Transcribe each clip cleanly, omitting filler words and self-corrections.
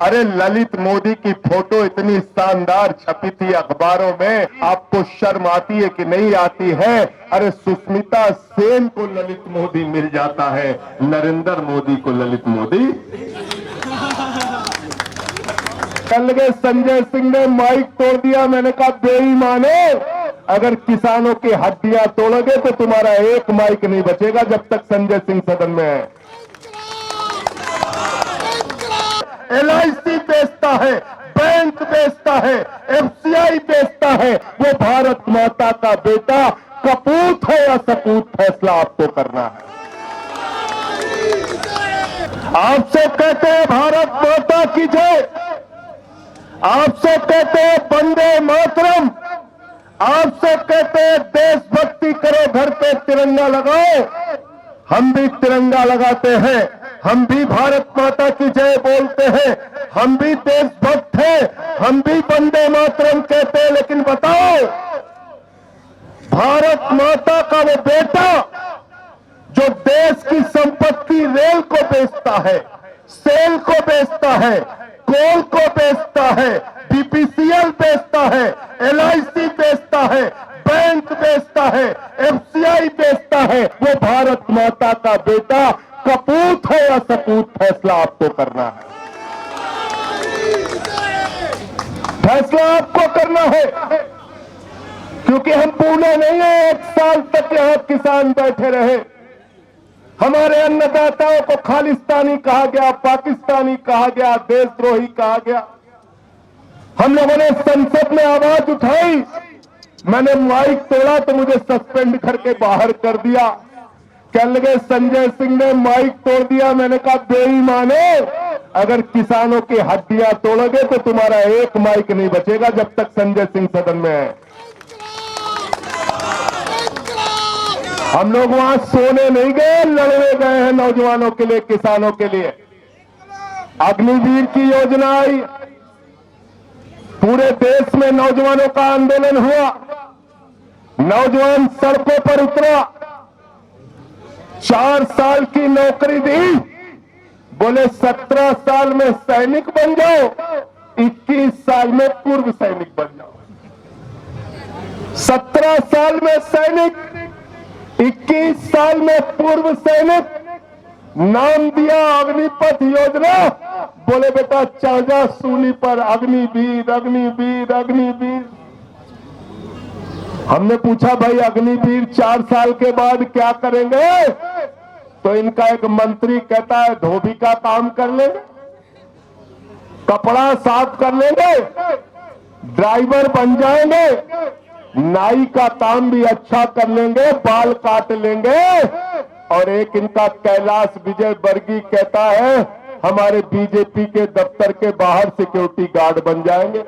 अरे ललित मोदी की फोटो इतनी शानदार छपी थी अखबारों में, आपको शर्म आती है कि नहीं आती है? अरे सुष्मिता सेन को ललित मोदी मिल जाता है, नरेंद्र मोदी को ललित मोदी। कल के संजय सिंह ने माइक तोड़ दिया। मैंने कहा बेईमानो, अगर किसानों की हड्डियां तोड़ोगे तो तुम्हारा एक माइक नहीं बचेगा जब तक संजय सिंह सदन में है। LIC बेचता है, बैंक बेचता है, FCI बेचता है, वो भारत माता का बेटा कपूत है या सपूत, फैसला आपको करना है। आपसे कहते हैं भारत माता की जय, आपसे कहते हैं वंदे मातरम, आपसे कहते हैं देशभक्ति करो, घर पे तिरंगा लगाओ। हम भी तिरंगा लगाते हैं, हम भी भारत माता की जय बोलते हैं, हम भी देशभक्त हैं, हम भी वंदे मातरम कहते हैं। लेकिन बताओ, भारत माता का वो बेटा जो देश की संपत्ति रेल को बेचता है, सेल को बेचता है, कोल को बेचता है, BPCL बेचता है, LIC बेचता है, बैंक बेचता है, FCI बेचता है, वो भारत माता का बेटा कपूत है या सपूत, फैसला आपको करना है। फैसला आपको करना है, क्योंकि हम भूले नहीं है 1 साल तक यहां किसान बैठे रहे, हमारे अन्नदाताओं को खालिस्तानी कहा गया, पाकिस्तानी कहा गया, देशद्रोही कहा गया। हम लोगों ने संसद में आवाज उठाई, मैंने माइक तोड़ा तो मुझे सस्पेंड करके बाहर कर दिया। कल के संजय सिंह ने माइक तोड़ दिया। मैंने कहा बेईमानो, अगर किसानों की हड्डियां तोड़ोगे तो तुम्हारा एक माइक नहीं बचेगा जब तक संजय सिंह सदन में है। हम लोग वहां सोने नहीं गए, लड़ने गए हैं नौजवानों के लिए, किसानों के लिए। अग्निवीर की योजना आई, पूरे देश में नौजवानों का आंदोलन हुआ, नौजवान सड़कों पर उतरा, 4 साल की नौकरी दी, बोले 17 साल में सैनिक बन जाओ, 21 साल में पूर्व सैनिक बन जाओ। 17 साल में सैनिक, 21 साल में पूर्व सैनिक, नाम दिया अग्निपथ योजना। बोले बेटा चाजा सूली पर अग्निवीर, अग्निवीर, अग्निवीर। हमने पूछा भाई अग्निवीर 4 साल के बाद क्या करेंगे? तो इनका एक मंत्री कहता है धोबी का काम कर लेंगे, कपड़ा साफ कर लेंगे, ड्राइवर बन जाएंगे, नाई का काम भी अच्छा कर लेंगे, बाल काट लेंगे। और एक इनका कैलाश विजयवर्गीय कहता है हमारे बीजेपी के दफ्तर के बाहर सिक्योरिटी गार्ड बन जाएंगे।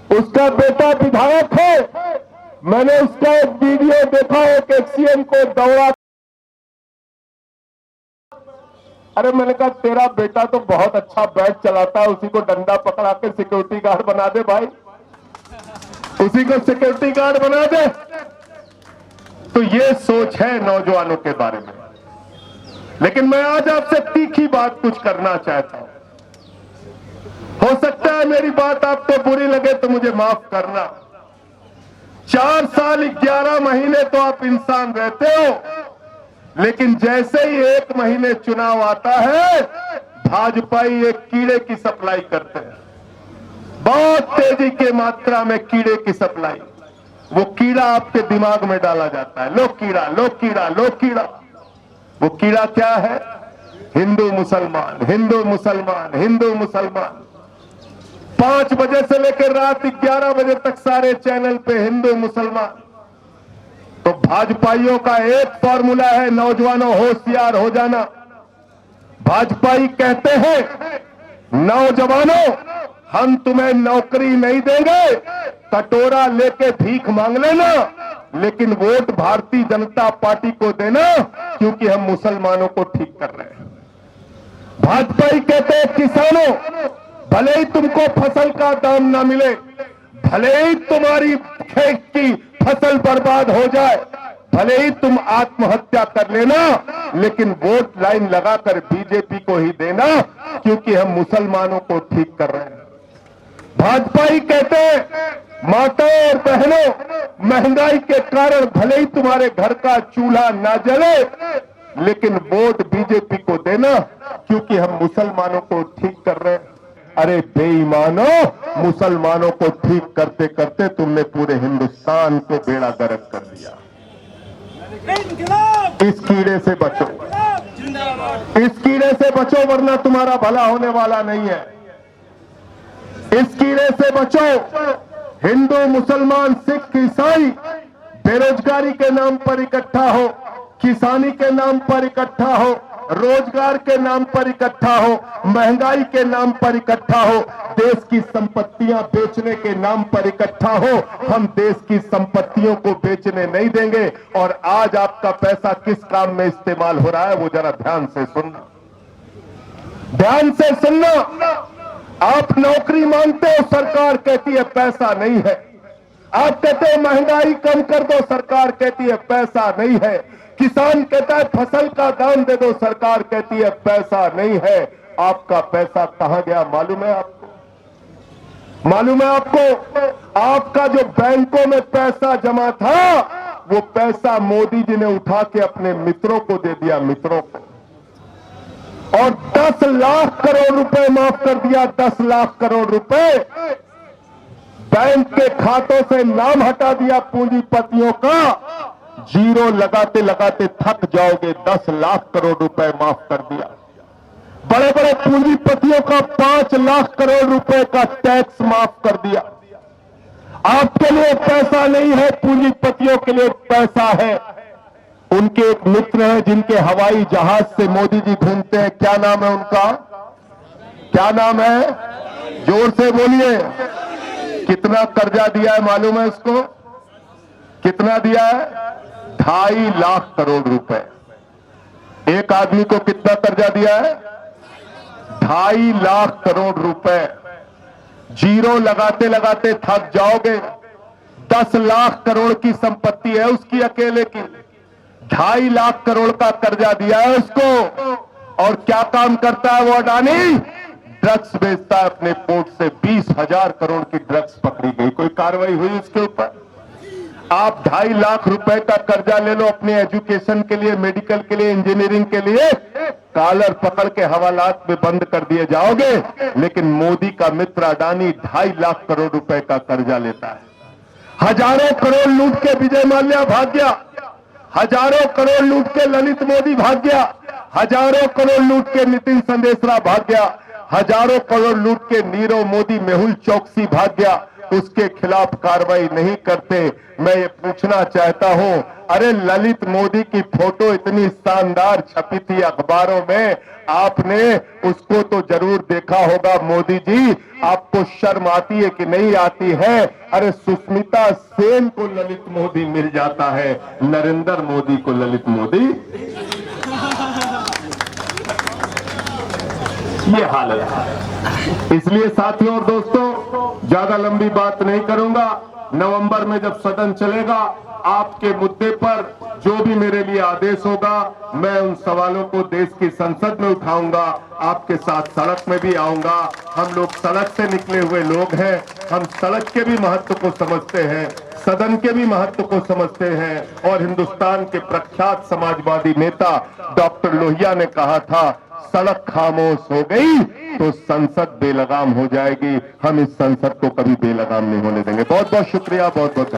उसका बेटा विधायक है, मैंने उसका एक वीडियो देखा, एक एक्सीएम को दौड़ा। अरे मैंने कहा तेरा बेटा तो बहुत अच्छा बाइक चलाता है, उसी को डंडा पकड़ा के सिक्योरिटी गार्ड बना दे भाई, उसी को सिक्योरिटी गार्ड बना दे। तो ये सोच है नौजवानों के बारे में। लेकिन मैं आज आपसे तीखी बात कुछ करना चाहता हूं। हो सकता है मेरी बात आपको बुरी लगे तो मुझे माफ करना। 4 साल 11 महीने तो आप इंसान रहते हो, लेकिन जैसे ही 1 महीने चुनाव आता है, भाजपाई एक कीड़े की सप्लाई करते हैं, बहुत तेजी के मात्रा में कीड़े की सप्लाई। वो कीड़ा आपके दिमाग में डाला जाता है, लो कीड़ा, लो कीड़ा, लो कीड़ा। वो कीड़ा क्या है? हिंदू मुसलमान, हिंदू मुसलमान, हिंदू मुसलमान। 5 बजे से लेकर रात 11 बजे तक सारे चैनल पे हिंदू मुसलमान। तो भाजपाइयों का एक फॉर्मूला है, नौजवानों होशियार हो जाना। भाजपाई कहते हैं नौजवानों हम तुम्हें नौकरी नहीं देंगे, कटोरा लेके भीख मांग लेना, लेकिन वोट भारतीय जनता पार्टी को देना, क्योंकि हम मुसलमानों को ठीक कर रहे हैं। भाजपाई कहते हैं किसानों भले ही तुमको फसल का दाम ना मिले, भले ही तुम्हारी खेत की फसल बर्बाद हो जाए, भले ही तुम आत्महत्या कर लेना, लेकिन वोट लाइन लगाकर बीजेपी को ही देना, क्योंकि हम मुसलमानों को ठीक कर रहे हैं। भाजपा ही कहते हैं माताओं और बहनों, महंगाई के कारण भले ही तुम्हारे घर का चूल्हा ना जले, लेकिन वोट बीजेपी को देना, क्योंकि हम मुसलमानों को ठीक कर रहे हैं। अरे बेईमानों, मुसलमानों को ठीक करते करते तुमने पूरे हिंदुस्तान को बेड़ा गर्क कर दिया। इस कीड़े से बचो, इस कीड़े से बचो, वरना तुम्हारा भला होने वाला नहीं है। इस कीड़े से बचो। हिंदू, मुसलमान, सिख, ईसाई बेरोजगारी के नाम पर इकट्ठा हो, किसानी के नाम पर इकट्ठा हो, रोजगार के नाम पर इकट्ठा हो, महंगाई के नाम पर इकट्ठा हो, देश की संपत्तियां बेचने के नाम पर इकट्ठा हो। हम देश की संपत्तियों को बेचने नहीं देंगे। और आज आपका पैसा किस काम में इस्तेमाल हो रहा है, वो जरा ध्यान से सुनना, ध्यान से सुनना। आप नौकरी मांगते हो, सरकार कहती है पैसा नहीं है। आप कहते हो महंगाई कम कर दो, सरकार कहती है पैसा नहीं है। किसान कहता है फसल का दाम दे दो, सरकार कहती है पैसा नहीं है। आपका पैसा कहां गया मालूम है आपको? मालूम है आपको? आपका जो बैंकों में पैसा जमा था, वो पैसा मोदी जी ने उठा के अपने मित्रों को दे दिया, मित्रों को, और 10 लाख करोड़ रुपए माफ कर दिया। 10 लाख करोड़ रुपए बैंक के खातों से नाम हटा दिया पूंजीपतियों का। जीरो लगाते लगाते थक जाओगे। 10 लाख करोड़ रुपए माफ कर दिया। बड़े बड़े पूंजीपतियों का 5 लाख करोड़ रुपए का टैक्स माफ कर दिया। आपके लिए पैसा नहीं है, पूंजीपतियों के लिए पैसा है। उनके एक मित्र हैं जिनके हवाई जहाज से मोदी जी घूमते हैं, क्या नाम है उनका? क्या नाम है? जोर से बोलिए। कितना कर्जा दिया है मालूम है इसको? कितना दिया है? 2.5 लाख करोड़ रुपए। एक आदमी को कितना कर्जा दिया है? 2.5 लाख करोड़ रुपए। जीरो लगाते लगाते थक जाओगे। 10 लाख करोड़ की संपत्ति है उसकी अकेले की। 2.5 लाख करोड़ का कर्जा दिया है उसको। और क्या काम करता है वो अडानी? ड्रग्स बेचता है अपने पोर्ट से। 20,000 करोड़ की ड्रग्स पकड़ी गई। कोई कार्रवाई हुई इसके ऊपर? आप 2.5 लाख रुपए का कर्जा ले लो अपने एजुकेशन के लिए, मेडिकल के लिए, इंजीनियरिंग के लिए, कॉलर पकड़ के हवालात में बंद कर दिए जाओगे। लेकिन मोदी का मित्र अडानी 2.5 लाख करोड़ रुपए का कर्जा लेता है। हजारों करोड़ लूट के विजय माल्या भाग गया। हजारों करोड़ लूट के ललित मोदी भाग गया। हजारों करोड़ लूट के नितिन संदेशरा भाग गया। हजारों करोड़ लूट के नीरव मोदी, मेहुल चौकसी भाग गया। उसके खिलाफ कार्रवाई नहीं करते। मैं ये पूछना चाहता हूं, अरे ललित मोदी की फोटो इतनी शानदार छपी थी अखबारों में, आपने उसको तो जरूर देखा होगा। मोदी जी, आपको शर्म आती है कि नहीं आती है? अरे सुष्मिता सेन को ललित मोदी मिल जाता है, नरेंद्र मोदी को ललित मोदी। ये हालत है। इसलिए साथियों और दोस्तों, ज्यादा लंबी बात नहीं करूंगा। नवंबर में जब सदन चलेगा, आपके मुद्दे पर जो भी मेरे लिए आदेश होगा, मैं उन सवालों को देश की संसद में उठाऊंगा। आपके साथ सड़क में भी आऊंगा। हम लोग सड़क से निकले हुए लोग हैं। हम सड़क के भी महत्व को समझते हैं, सदन के भी महत्व को समझते हैं। और हिंदुस्तान के प्रख्यात समाजवादी नेता डॉक्टर लोहिया ने कहा था, सड़क खामोश हो गई तो संसद बेलगाम हो जाएगी। हम इस संसद को कभी बेलगाम नहीं होने देंगे। बहुत बहुत शुक्रिया, बहुत बहुत